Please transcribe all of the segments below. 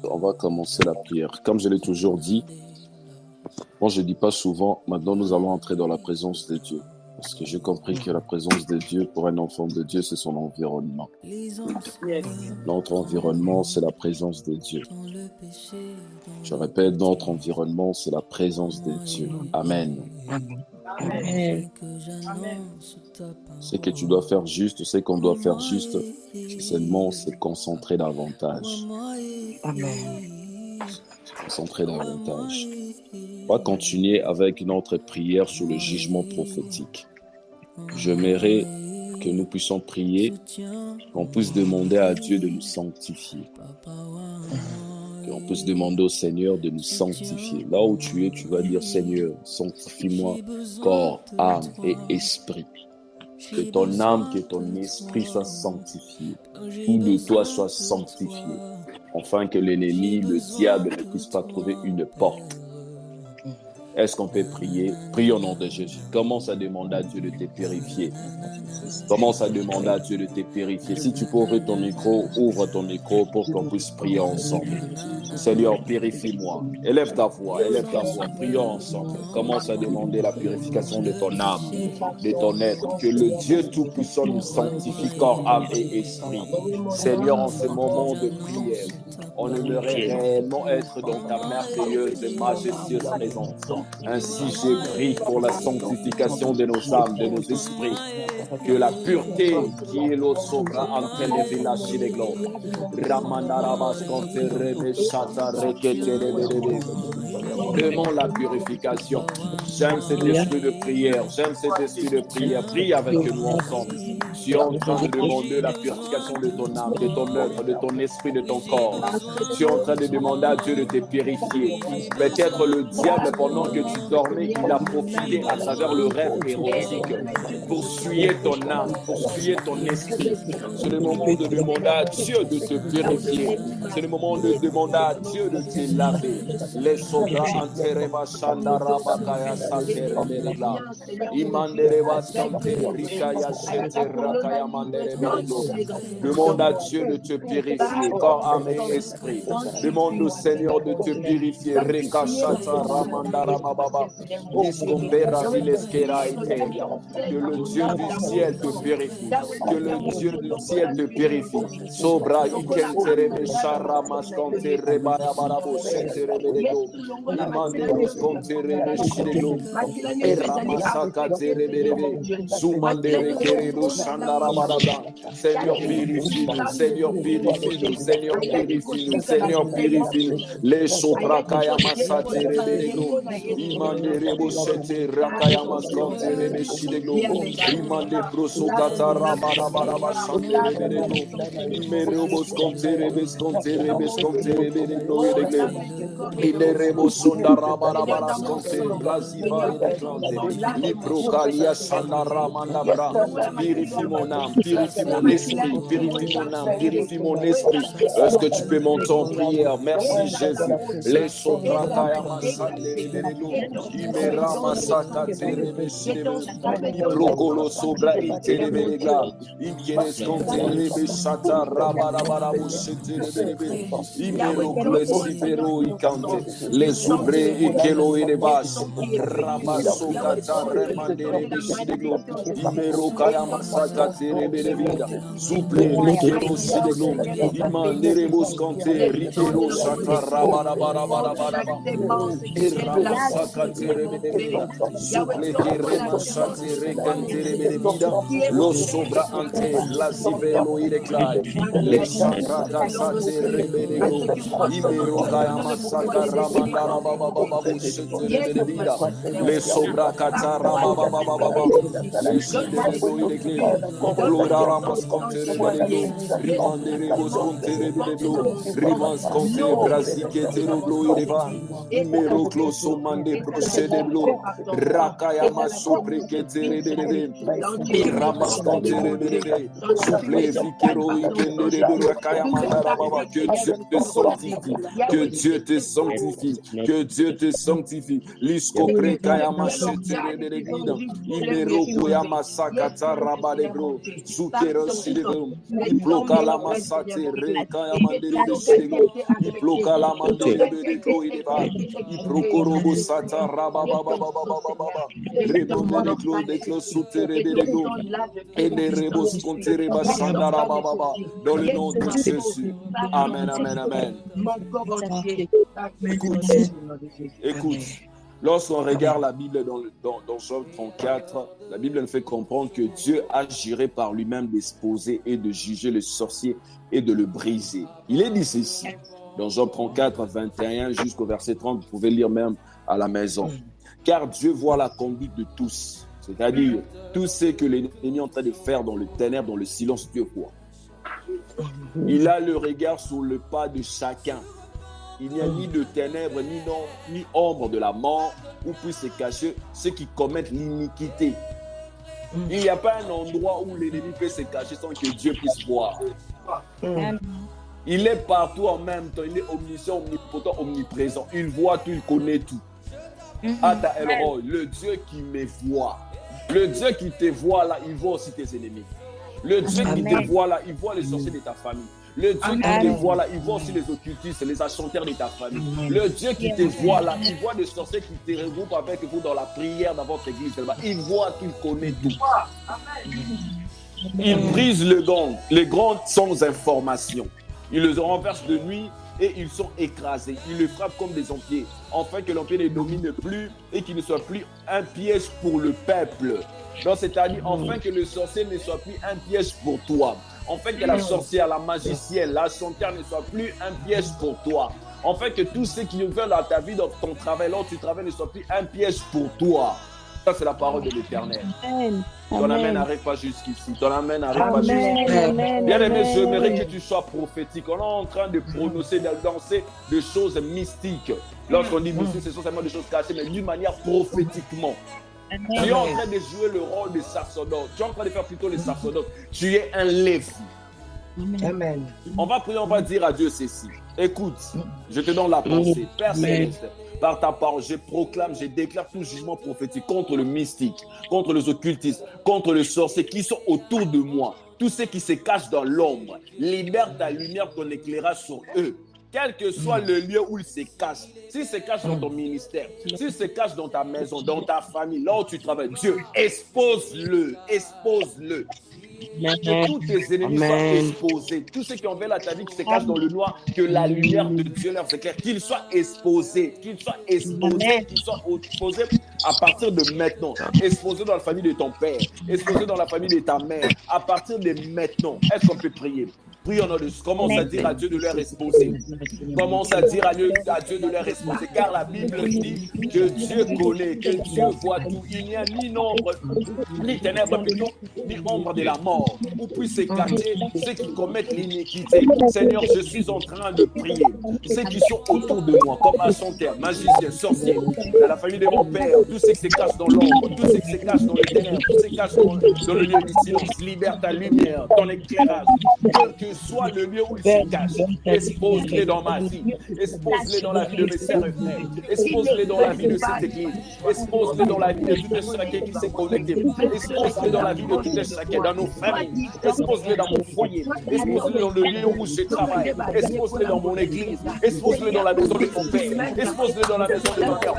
On va commencer la prière. Comme je l'ai toujours dit, moi je ne dis pas souvent, maintenant nous allons entrer dans la présence de Dieu. Parce que j'ai compris que la présence de Dieu, pour un enfant de Dieu, c'est son environnement. Yes. Notre environnement, c'est la présence de Dieu. Je répète, notre environnement, c'est la présence de Dieu. Amen. Amen. Ce que tu dois faire juste, ce qu'on doit faire juste, c'est seulement se concentrer davantage. Amen. Concentrer davantage. On va continuer avec notre prière sur le jugement prophétique. J'aimerais que nous puissions prier, qu'on puisse demander à Dieu de nous sanctifier. Qu'on puisse demander au Seigneur de nous sanctifier. Là où tu es, tu vas dire, Seigneur, sanctifie-moi, corps, âme et esprit. Que ton âme, que ton esprit soit sanctifié. Tout de toi soit sanctifié. Afin que l'ennemi, le diable, ne puisse pas trouver une porte. Est-ce qu'on peut prier? Prie au nom de Jésus. Commence à demander à Dieu de te purifier. Commence à demander à Dieu de te purifier. Si tu peux ouvrir ton micro, ouvre ton micro pour qu'on puisse prier ensemble. Seigneur, purifie-moi. Élève ta voix, prions ensemble. Commence à demander la purification de ton âme, de ton être. Que le Dieu Tout-Puissant nous sanctifie, corps, âme et esprit. Seigneur, en ce moment de prière, on aimerait réellement être dans ta merveilleuse et majestueuse présence. Ainsi, j'ai prié pour la sanctification de nos âmes, de nos esprits. Que la pureté qui est l'eau sobra en tel village des globes. Demande la purification. J'aime cet esprit de prière. Prie avec nous ensemble. Tu es en train de demander la purification de ton âme, de ton œuvre, de ton esprit, de ton corps. Tu es en train de demander à Dieu de te purifier. Peut-être le diable, pendant que tu dormais, il a profité à travers le rêve érotique pour souiller ton âme, pour souiller ton esprit. C'est le moment de demander à Dieu de te purifier. C'est le moment de demander à Dieu de te laver. Les sobra antereba shandara bakaya saterebela. Imandereba santerikaya sheterakaya manderebela. Demande à Dieu de te purifier, corps, âme et esprit. Demande au Seigneur de te purifier. Rekashata ramandara mababa. Iskombera vileskera ite. Que le Dieu du ciel te purifie. Que le Dieu du ciel te purifie. Sobra ikenterebe sharamas kontereba yabarabo senterebelego. Imanderos konterebe shirego. Eramasaka terebelebe. Zumandere kerebo shandarabarada. Seigneur, purifie-nous. Seigneur, purifie-nous. Seigneur, purifie-nous. Seigneur, purifie-nous. Les sobrakaya masaterebelego. Imanderebo sete rakaya maskonterebe shirego. Imande broso katara barabaraba shanterebelego. Imerobos konterebes konterebes konterebelego. Ilerebo sondara barabaras konte blaziva electrante. Liprocalia shandara mandabra. Purifie mon âme, purifie mon esprit, purifie mon âme, purifie mon esprit. Est-ce que tu peux monter en prière? Merci Jésus. Les sobrakaya masanderebo. Imera masaka terebeshirebo. Iprokolo sobra iterebelega. Ikeres konterebe shata rabarabarabo sheterebelebe. Imero klesivero ikante. Les ouvrés ikelo erebas. Rabaso kata remanderebe shirego. Imero kaya masaka terebelebida. Souple rikero shirego. Imanderebo skante rikero shata rabarabarabaraba. Eramasaka terebelebida. Souple kerema shate rekanterebelebida. Lo sobra ante blasivelo ireclai. Le shatra kasate rebelego. Imero kaya masaka ramandara baba baba sheterebelebida. Le sobra katara baba baba baba. Le shidebo ireclai. Glora ramas konterebelego. Rimanderebo skonterebelego. Rimas konte brasiketero gloireva. Imero kloso mande procedeblo. Rakaya masopre keterebelebe. Ramas konterebelebe. Souple vikero ikenderebelo rakaya mandara baba. Que Dieu te sanctifie. Que Dieu te sanctifie. Que Dieu te sanctifie. Lisco prekayama shetere de guida. Imero koyama sakata rabadebro. Zukero shidebro. Iploka la masate rekayama de shidebro. Iploka la mandele de gro ideba. Iprokorobo sata rabababababababa. Remande de gro de gro sutere de gro. Et des rebos contere basandara bababa. Dans le nom de Jésus. Amen, amen, amen. Écoute, lorsqu'on regarde la Bible dans Job 34, la Bible nous fait comprendre que Dieu agirait par lui-même d'exposer et de juger le sorcier et de le briser. Il est dit ceci, dans Job 34, 21 jusqu'au verset 30, vous pouvez lire même à la maison. Car Dieu voit la conduite de tous, c'est-à-dire tout ce que l'ennemi est en train de faire dans le ténèbre, dans le silence, Dieu voit. Il a le regard sur le pas de chacun. Il n'y a ni de ténèbres, ni ombre de la mort où puissent se cacher ceux qui commettent l'iniquité. Il n'y a pas un endroit où l'ennemi peut se cacher sans que Dieu puisse voir. Il est partout en même temps. Il est omniscient, omnipotent, omniprésent. Il voit tout, il connaît tout. Ata El-Roi, le Dieu qui me voit. Le Dieu qui te voit là, il voit aussi tes ennemis. Le Dieu qui te voit là, il voit les sorciers de ta famille. Le Dieu qui te voit là, il voit aussi les occultistes, les enchanteurs de ta famille. Le Dieu qui te voit là, il voit des sorciers qui te regroupent avec vous dans la prière dans votre église. Il voit tout, il connaît tout. Il brise le gond. Les gonds sans information. Il les renverse de nuit et ils sont écrasés. Il les frappe comme des empiers, afin que l'empire ne domine plus et qu'il ne soit plus un piège pour le peuple. Donc, c'est-à-dire, enfin que le sorcier ne soit plus un piège pour toi. Enfin que la sorcière, la magicienne, la chanteur ne soit plus un piège pour toi. Enfin que tous ceux qui veulent dans ta vie, dans ton travail, là où tu travailles, ne soient plus un piège pour toi. Ça, c'est la parole de l'Éternel. Ton amen n'arrive pas jusqu'ici. Ton amen n'arrive pas jusqu'ici. Bien aimé, j'aimerais que tu sois prophétique. On est en train de prononcer, de danser des choses mystiques. Lorsqu'on dit mystique, ce sont seulement des choses cachées, mais d'une manière prophétiquement. Tu es en train de jouer le rôle de sacerdoce. Tu es en train de faire plutôt le sacerdoce. Tu es un Lévi. Amen. On va prier, on va dire à Dieu ceci. Écoute, je te donne la pensée. Père Céleste, par ta parole, je proclame, je déclare tout jugement prophétique contre le mystique, contre les occultistes, contre les sorciers qui sont autour de moi. Tous ceux qui se cachent dans l'ombre. Libère ta lumière, ton éclairage sur eux. Quel que soit le lieu où ils se cachent, s'ils se cachent dans ton ministère, s'ils se cachent dans ta maison, dans ta famille, là où tu travailles, Dieu, expose-le, expose-le. Que tous tes ennemis soient exposés. Tous ceux qui ont veulent à ta vie, qui se cachent dans le noir, que la lumière de Dieu leur éclaire, qu'ils soient exposés, qu'ils soient exposés, qu'ils soient exposés à partir de maintenant. Exposés dans la famille de ton père, exposés dans la famille de ta mère, à partir de maintenant. Est-ce qu'on peut prier? Prions, commence à dire à Dieu de leur exposer. Commence à dire à Dieu de leur exposer. Car la Bible dit que Dieu connaît, que Dieu voit tout. Il n'y a ni nombre, ni ténèbres, ni ombre de la mort. Où puissent se cacher ceux qui commettent l'iniquité. Seigneur, je suis en train de prier. Ceux qui sont autour de moi, comme un chanteur, magicien, sorcier, de la famille de mon père, tous ceux qui se cachent dans l'ombre, tous ceux qui se cachent dans les ténèbres, tous ceux qui se cachent dans le lieu du silence. Libère ta lumière, ton éclairage. Que soit le lieu où il se cache, expose-les dans ma vie, expose-les dans la vie de mes sœurs et frères, expose-les dans la vie de cette église, expose-les dans la vie de tout chacun qui s'est connecté, expose-les dans la vie de tout chacun, dans nos familles, expose-les dans mon foyer, expose-les dans le lieu où je travaille, expose-les dans mon église, expose-les dans la maison de ton père, expose-les dans la maison de ton père.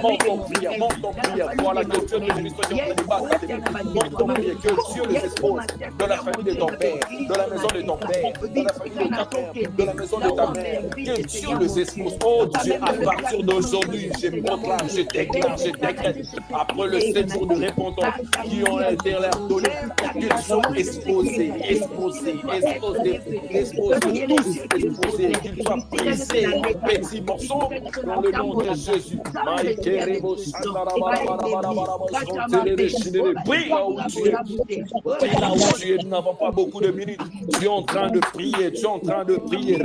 Monte ton prière, voilà que Dieu te bénisse, toi qui es en train de battre, monte ton prière, que Dieu les expose dans la famille de ton père, dans la maison de ton père, dans la famille de ta mère, de la maison de ta mère, que Dieu les expose. Oh Dieu, à partir d'aujourd'hui, je proclame, je déclare, je décrète, après le 7 jours de repentance qui ont été leur donnés, qu'ils soient exposés, exposés, exposés, exposés, tous exposés, qu'ils soient brisés en petits morceaux dans le nom de Jésus. Prie là où tu es. Prie là où tu es. Nous n'avons pas beaucoup de minutes. Tu es en train de prier. Tu es en train de prier.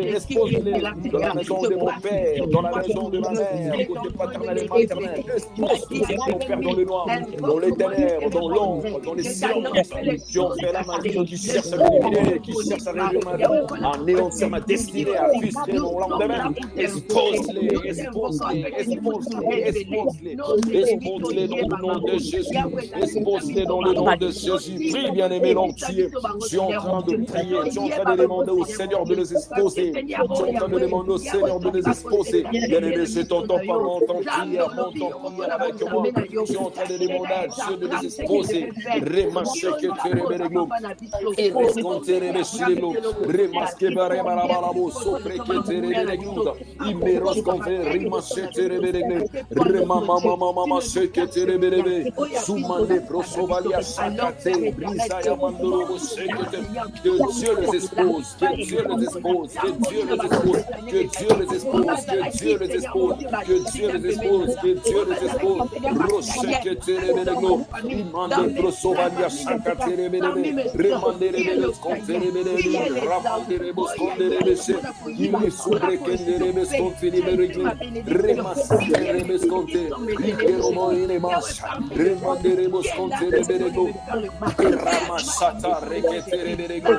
Expose-les dans la maison de mon père, dans la maison de ma mère, côté paternel et maternel. Expose-les, mon père, dans le noir, dans les ténèbres, dans l'ombre, dans les silences, qui ont fait la magie, qui cherchent à m'éliminer, qui cherchent à réduire ma vie, à anéantir ma destinée, à frustrer mon lendemain. Expose-les, expose-les, expose-les, expose-les, expose-les dans le nom de Jésus. Expose-les dans le nom de Jésus. Prie, bien-aimé, l'entier. Je suis en train de prier, je suis en train de demander au Seigneur de les exposer. Je suis en train de demander au Seigneur de les exposer. Bien-aimé, je t'entends pas, monte en prière avec moi. Je suis en train de demander à Dieu de les exposer. Remasque que tu rebereglo. Et rescontere chilelo. Remasque barabarabo. Sopre que tu rebereglo. Imeros confre rimasque tu reberegle. Remamamamama que tu reberegle. Sumande prosovalia sakate. Brisaya mandoro. Que Dieu les expose. Que Dieu les expose. Que Dieu les expose. Que Dieu les expose. Que Dieu les expose. Que Dieu les expose. Que Dieu les expose. Roche que tu rebereglo. Imande prosovalia sakate reberegle. Remande rebereglo. Ramande rebos conderebese. Il sobre que rebes conderebese. Remasque rebes conte. Iperomo inemas. Remande rebos conderebese. Ramasata rekete rebereglo.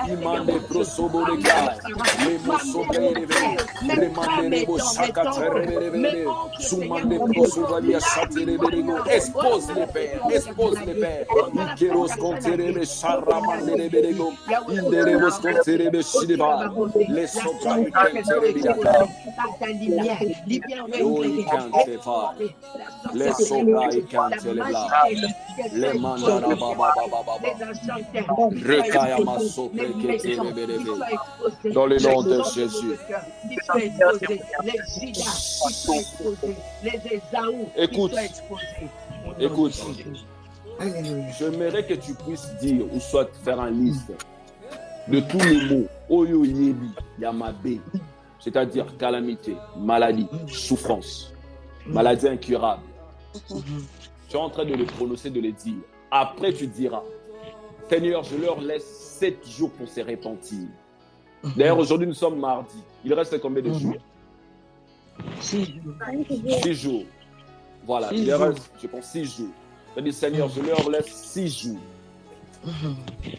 Imande prosobolega. Lemosobe rebereglo. Remande rebos sakate rebereglo. Sumande prosovalia sakate rebereglo. Expose les pères. Expose les pères. Ikeros conterebe sharamande rebereglo. Inderebos conterebe shideba. Les sopa ikenterebiata. Yo ikantefai. Les sopa ikantelebla. Les mandara baba baba baba. Rekaya masopre keterebelebe. Dans le nom de Jésus. Écoute. Écoute. J'aimerais que tu puisses dire ou soit faire un liste de tous les mots Oyo Yebi Yamabe, c'est-à-dire calamité, maladie, souffrance, maladie incurable. Tu es en train de le prononcer, de le dire. Après, tu diras, Seigneur, je leur laisse 7 jours pour se repentir. D'ailleurs, aujourd'hui, nous sommes mardi. Il reste combien de jours? 6 jours. Voilà, il reste, je pense, 6 jours. C'est-à-dire, Seigneur, je leur laisse 6 jours.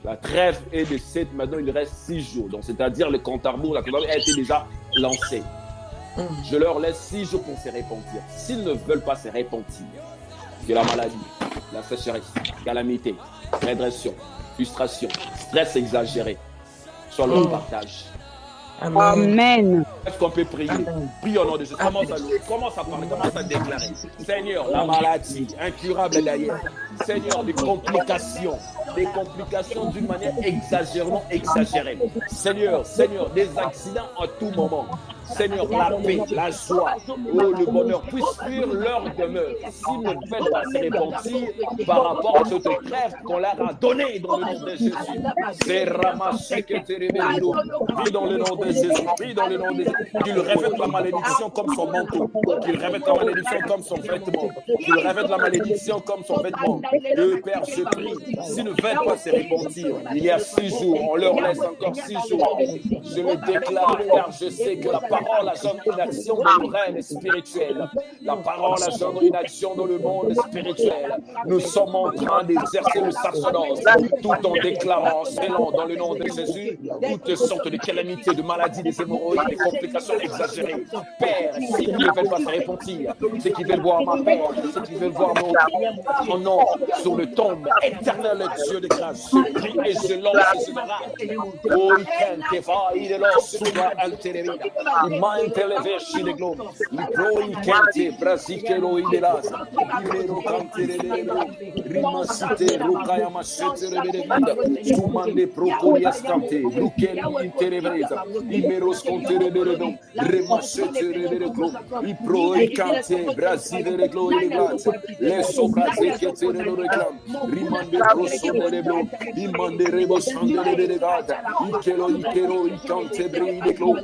La trêve est de 7, maintenant il reste 6 jours. Donc, c'est-à-dire le compte à rebours, la compte a été déjà lancé. Je leur laisse 6 jours pour se repentir. S'ils ne veulent pas se repentir, que la maladie, la sécheresse, calamité, régression, frustration, stress exagéré, soit leur partage. Amen. Est-ce qu'on peut prier? Prie au nom de Jésus. Commence à parler, commence à déclarer. Seigneur, la maladie incurable d'ailleurs. Seigneur, des complications d'une manière exagérée. Seigneur, des accidents à tout moment. Seigneur, la paix, la joie, le bonheur puisse fuir leur demeure. S'ils ne veulent pas se repentir par rapport à cette trêve qu'on leur a donnée dans le nom de Jésus. C'est ramassé que tu révèles. Prie dans le nom de Jésus. Prie dans le nom de Jésus. Qu'il revête la malédiction comme son manteau. Qu'il revête la malédiction comme son vêtement. Qu'il revête la malédiction comme son vêtement. Père, je prie. S'ils ne veulent pas se repentir, il y a 6 jours. On leur laisse encore 6 jours. Je le déclare car je sais que la parole agit une action dans le règne spirituel. La parole agit une action dans le monde spirituel. Nous sommes en train d'exercer le sacerdoce tout en déclarant, selon dans le nom de Jésus, toutes sortes de calamités, de maladies, des hémorroïdes, des complications exagérées. Père, s'ils ne veulent pas se repentir, ceux qui veulent voir ma paix, ceux qui veulent voir mon nom sur le tombe, éternel Dieu de grâce, je prie et je lance ce orage. Oh, il est là, souvent altéré. Imantelevesci de globe. Iproi kente brasikelo idelasa. Imero kanterelelo. Rimasite rokaya masete rebelebida. Sumande procorias kante. Lukeli interebreza. Imeros konterebelebon. Remasete rebeleblo. Iproi kante brasile glo idelasa. Les sobrazeke terelo reclam. Rimande prosondeleblo. Imande rebosande rebelebada. Ikelo ikante bride glo.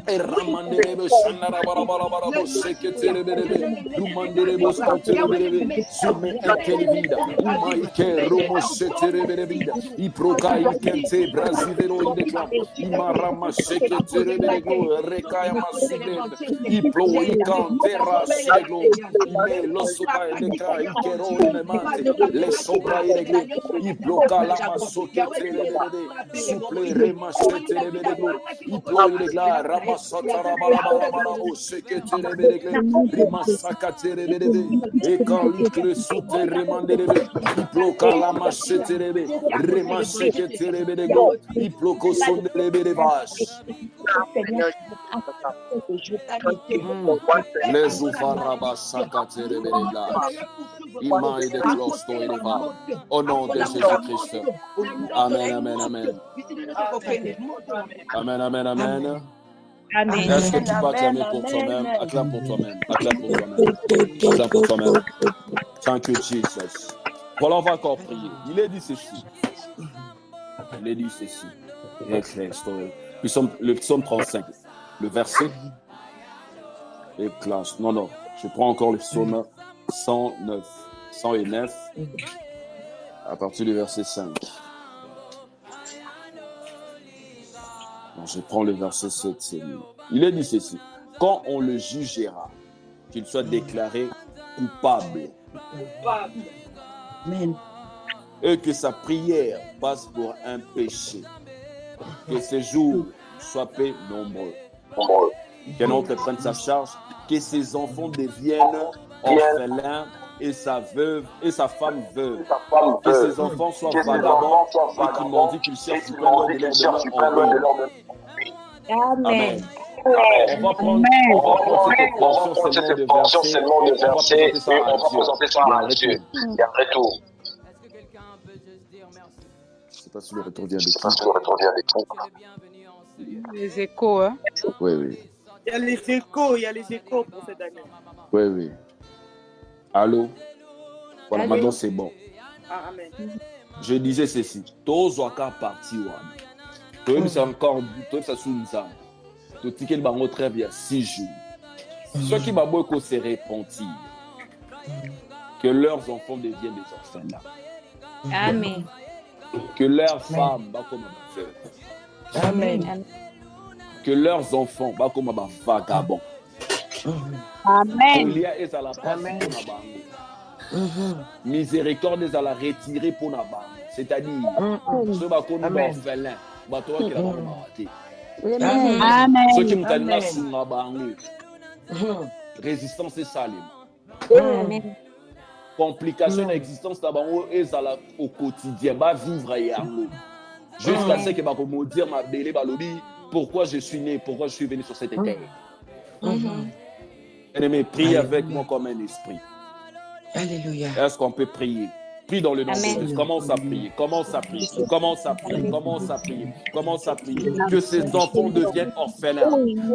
Eramanderebo shandara barabarabo seketele berebe dumanderebo skantere berebe sume ekelivida umaike romo setere berebe iprokai kente brazilero indeklam imarama seketele berego rekaya masudend iplo ikantera sheglo ime losuka eleka ikero inemante le sobra ileglo iploka la masoketele berebe suple rema setere berego iplo ilegla Ramasatara Barabarabo, Seketele Beregle, Rimasakatere Berebe, Ekalikle Sute Remanderebe, Iploka Lama Seterebe, Remaseketele Bereglo, Iploko Sondele Berevash. Les Ufaraba Sakatere Beregla, Imai de Closto et de Val, au nom de Jésus-Christ. Amen, amen, amen. Amen, amen, amen. Amen. Est-ce que tu peux acclamer pour toi-même? Acclame pour toi-même. Acclame pour toi-même. Acclame pour toi-même. Thank you, Jesus. Voilà, on va encore prier. Il est dit ceci. Il est dit ceci. Le psaume 35, le verset. Et classe. Non. Je prends encore le psaume 109 à partir du verset 5. Je prends le verset 7. Il est dit ceci. Quand on le jugera, qu'il soit déclaré coupable. Amen. Et que sa prière passe pour un péché. Que ses jours soient peu nombreux. Qu'un autre prenne sa charge. Que ses enfants deviennent orphelins et sa femme veuve. Que ses enfants soient vagabonds et qu'ils m'ont dit qu'ils cherchent plein de leur demeure. Amen. On va prendre cette portion seulement de verset et on va présenter ça à Dieu. Et après tout. Je ne sais pas si le retour vient des Les échos, hein? Oui. Il y a les échos pour cette année. Oui. Allô? Voilà, Allô? maintenant c'est bon. Amen. Je disais ceci. Tous encore partis. Toi, c'est encore. Toi, ça sous ça. Tout ce qui est très bien 6 jours. Ceux qui m'ont se repentir. Que leurs enfants deviennent des orphelins. Amen. Que leurs femmes comme Amen. que leurs enfants comme vagabonds. Amen. Il y a à la place miséricorde à la retirer pour la banque. C'est-à-dire ceux qui sont orphelins, Amen. ceux qui sont sous la banque. Résistance et salim. Amen. Complication d'existence au quotidien, vivre jusqu'à ce que je dire ma délai pourquoi je suis né, pourquoi je suis venu sur cette terre. Bien-aimé, prie avec moi comme un esprit. Alléluia. Est-ce qu'on peut prier? Prie dans le nom de Jésus. Commence à prier. Que ces enfants deviennent orphelins.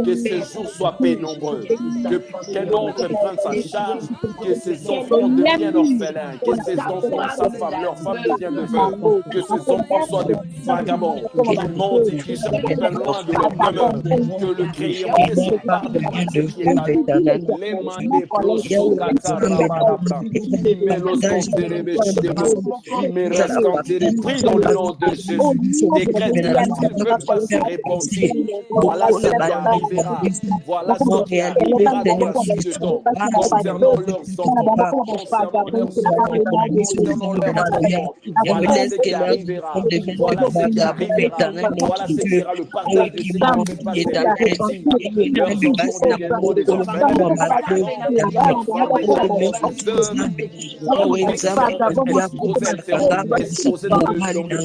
Que ces jours soient pénombreux. Que l'oncle prenne sa charge. Que ces enfants deviennent orphelins. Que ces enfants, leurs femmes deviennent veuves. Que ces enfants soient des vagabonds. Qu'ils montent et qu'ils cherchent loin de leur demeure. Que le Créateur se parle de ce qui est à nous. Les mandés proso katarabara. Il me reste enterré, prie dans le nom de Jésus. Décrète qu'il ne veut pas se repentir. Voilà ce qui arrivera. Voilà ce qui arrivera dans la suite de temps. Concernant leurs enfants, concernant leurs enfants. Voilà ce qui arrivera. Voilà ce qui arrivera. Voilà ce qui sera le partage de ce qui va se passer. Leurs enfants deviendront des orphelins. exposer tes mots, exposer dans les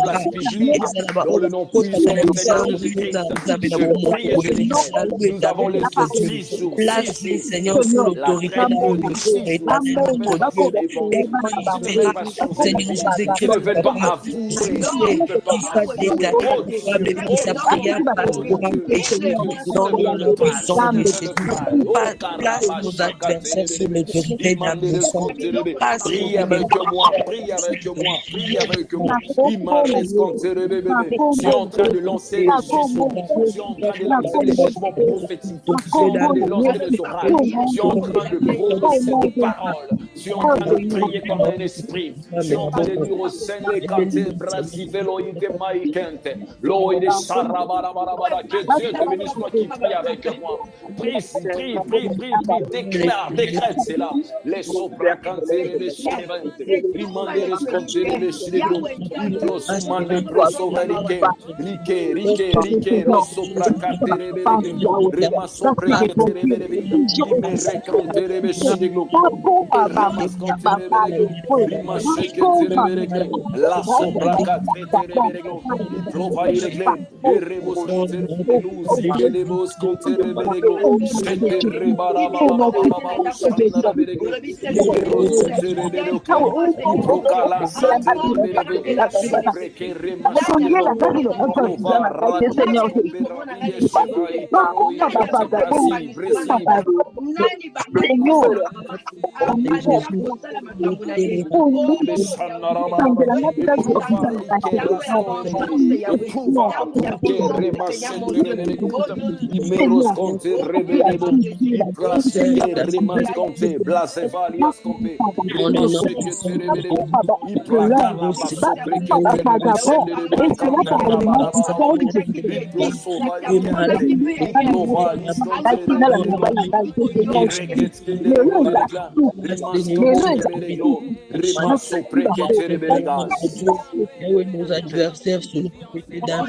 places publiques, dans le nom puissant du Seigneur Jésus-Christ. Je prie et je déclare, nous avons les 6 jours, 6 jours, sous l'autorité la trêve de 6 jours, qui ne veulent pas avouer, qui ne veulent pas sa prière passe pour empêcher dans le puissant de Jésus. Place nos adversaires sous l'autorité d'un puissant. Prie avec moi, prie avec moi, prie avec moi. Il m'a respondu, je suis en train de lancer les jugements, je suis en train de lancer les jugements prophétiques, je suis en train de lancer les oracles, je suis en train de prononcer des paroles, je suis en train de prier comme un esprit, je suis en train de dire au Seigneur, que Dieu te bénisse, toi qui prie avec moi. Prie, déclare, décrète cela. Les sopracantés, les chiriventes, les mandés, les scontés, les chiriventes, les prosumans, les prosoveriqués, riqués, les sopracantés, les remassoprés, les récantés, les chiriventes, les remascantés, les machés, la sopracantés, les provaillés, les reboscantés, les lousiers, les boscantés, nos adversaires sous l'autorité d'un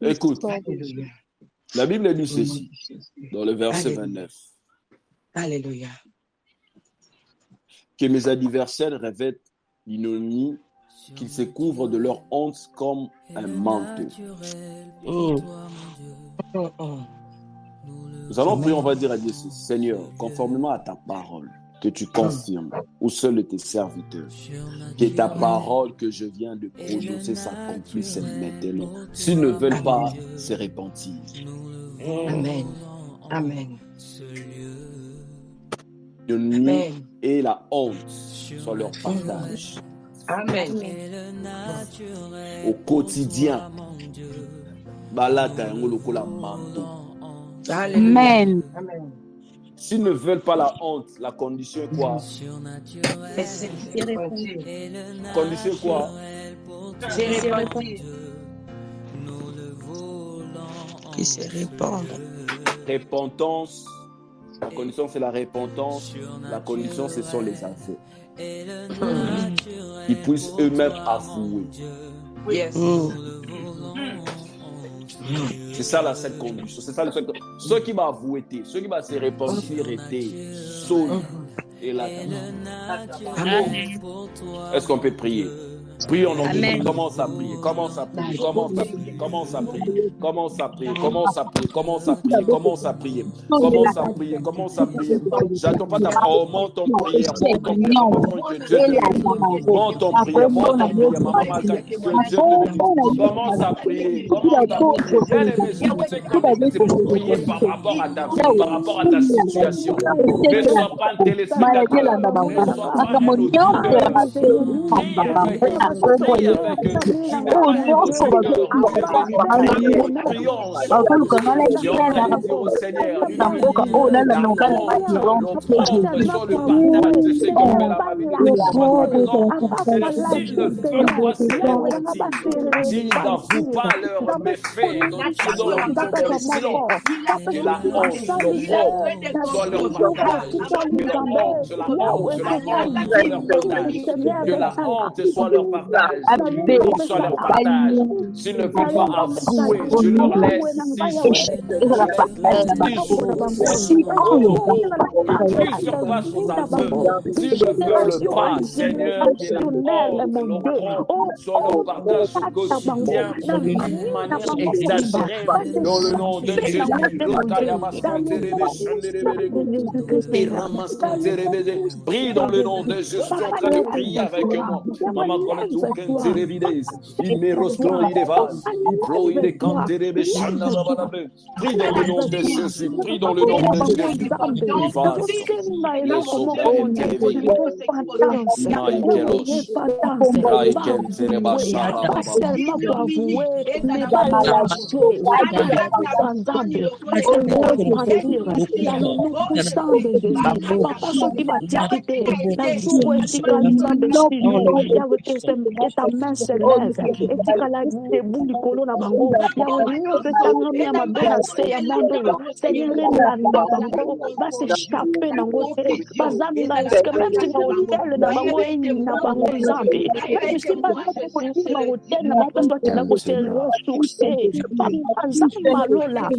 Écoute, la Bible dit ceci dans le verset 29. Alléluia. Que mes adversaires revêtent l'ignominie, qu'ils se couvrent de leur honte comme un manteau. Nous allons prier, on va dire à Dieu, Seigneur, conformément à ta parole, que tu confirmes au seul de tes serviteurs, que ta parole que je viens de prononcer s'accomplisse maintenant. S'ils ne veulent pas se repentir. Amen. Amen. Amen. Et la honte soit leur partage. Amen. Au quotidien, balaka yango lokola manteau. Amen. Amen. S'ils ne veulent pas la honte, la condition est quoi? Condition quoi? Qui se répandent. Repentance. La condition, c'est la repentance. La condition, ce sont les aveux. Ils puissent eux-mêmes avouer. Yes. C'est ça la seule condition. C'est ça le seul. Ceux qui vont avouer, ceux qui vont se repentir, étaient sauts et là. Est-ce qu'on peut prier? Prions, commence à prier, commence à prier, commence à prier, commence à prier, commence à prier, commence à prier, commence à prier, commence à prier, commence à prier, commence à prier. J'attends pas ta parole, monte ton prière, monte ton prière, monte ton prière, monte ton prière, maman, que Dieu te bénisse. Commence à prier, commence à prier. Bien aimé, c'est pour prier par rapport à ta vie, par rapport à ta situation. Ne sois pas un téléspectateur la jela na bango makambo nyonso ya Prie avec nous. Tu n'es pas un auditeur. Prions ensemble. Tu es en train de dire au Seigneur, il veut dire la honte, l'offrande sur le partage de ce qu'on fait la famille. S'ils ne veulent pas se repentir, s'ils n'avouent pas leurs méfaits, donc ils ont le silence, que la honte, l'offrande soit leur partage, que la honte soit leur partage, que la honte soit leur partage, soit leur partage. S'ils ne veulent pas avouer, je leur laisse 6 jours. Je laisse 10 jours. Qu'ils se fassent aux aveux. S'ils ne veulent pas, Seigneur, que la honte, l'offrande soit leur partage quotidien d'une manière exagérée. Dans le nom de Jésus. Prie dans le nom de Jésus. Je suis en train de prier avec moi. Maman, prie dans le nom de Jésus. Prie dans le nom de Jésus. ta main se lève et tu la debout du colon na bango ya wonyo se tangami ya mabena se ya mondo Seigneur la bango va s'échapper na ngote bazami na que même si na hotel na bango na bango zambi même si pas na hotel na bango soit na ko se ressourcer bazami malola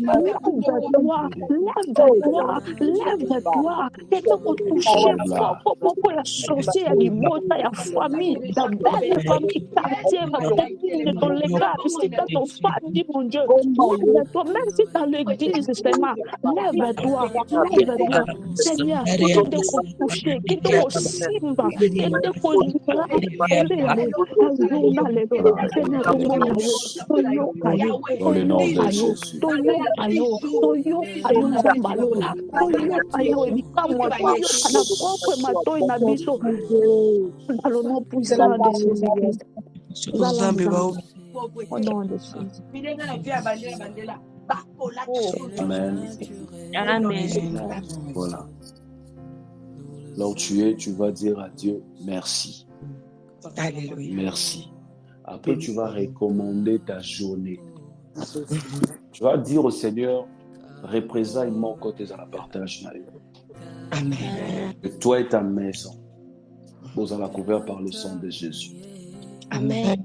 lève-toi et te toucher pour la sorcière ya libota ya famille ta belle famille quartier de ton légat si t'as ton famille mon Dieu lève-toi même si t'as l'église Seigneur lève-toi Seigneur qui te toucher qui te simba qui te dans le nom de Jésus. Dans le nom puissant de Jésus-Christ. Au nom de Jésus. Amen. Amen. Voilà. Là où tu es, tu vas dire à Dieu merci. Alléluia. Merci. Après, tu vas recommander ta journée. Tu vas dire au Seigneur, représaille-moi côté à la partage. Amen. Que toi et ta maison, vous allez couvert par le sang de Jésus. Amen.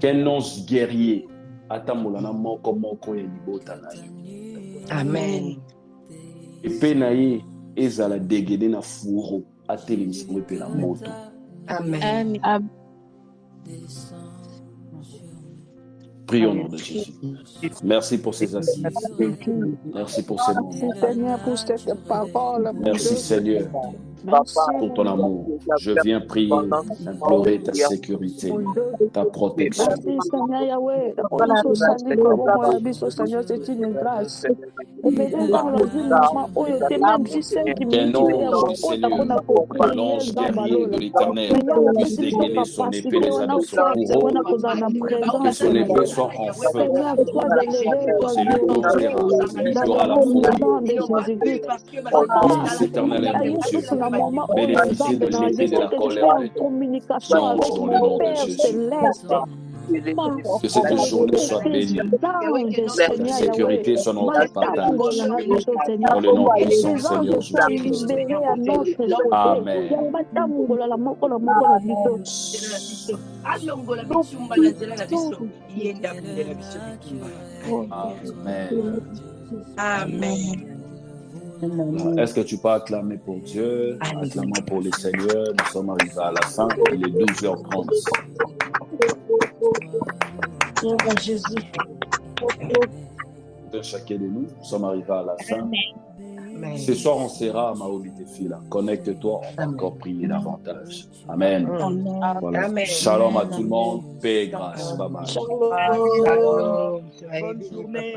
Qu'un ange guerrier atamulana moko moko ya libota na yo. Amen. Epe na ye ezala dégédé na fouro atelemisa ngo pe na moto. Amen. Prions au nom de Jésus. Merci pour ces assises. Merci pour ces moments. Merci Seigneur pour ton amour. Je viens prier, implorer ta sécurité, ta protection. Qu'un ange du Seigneur, l'ange guerrier de l'Éternel, puisse dégainer son épée les anneaux de son bourreau, que son épée soit en feu. C'est lui qui tirera, c'est lui qui aura la foi. Fils éternel et mon Dieu, bénéficiez de l'épée de la colère de ton ange dans le nom de Jésus. Que cette journée soit bénie. Que la sécurité soit notre partage. Dans le nom puissant du Seigneur Jésus-Christ. Amen. Amen. Est-ce que tu peux acclamer pour Dieu, acclamer pour le Seigneur? Nous sommes arrivés à la fin, il est 12h30. Jésus. De chacun de nous, nous sommes arrivés à la fin. Amen. Ce soir, on sera à Maobi Tefila. Connecte-toi, on va encore prier davantage. Amen. Voilà. Amen. Shalom à tout le monde, paix et grâce. Bye bye. Shalom. Bonne journée.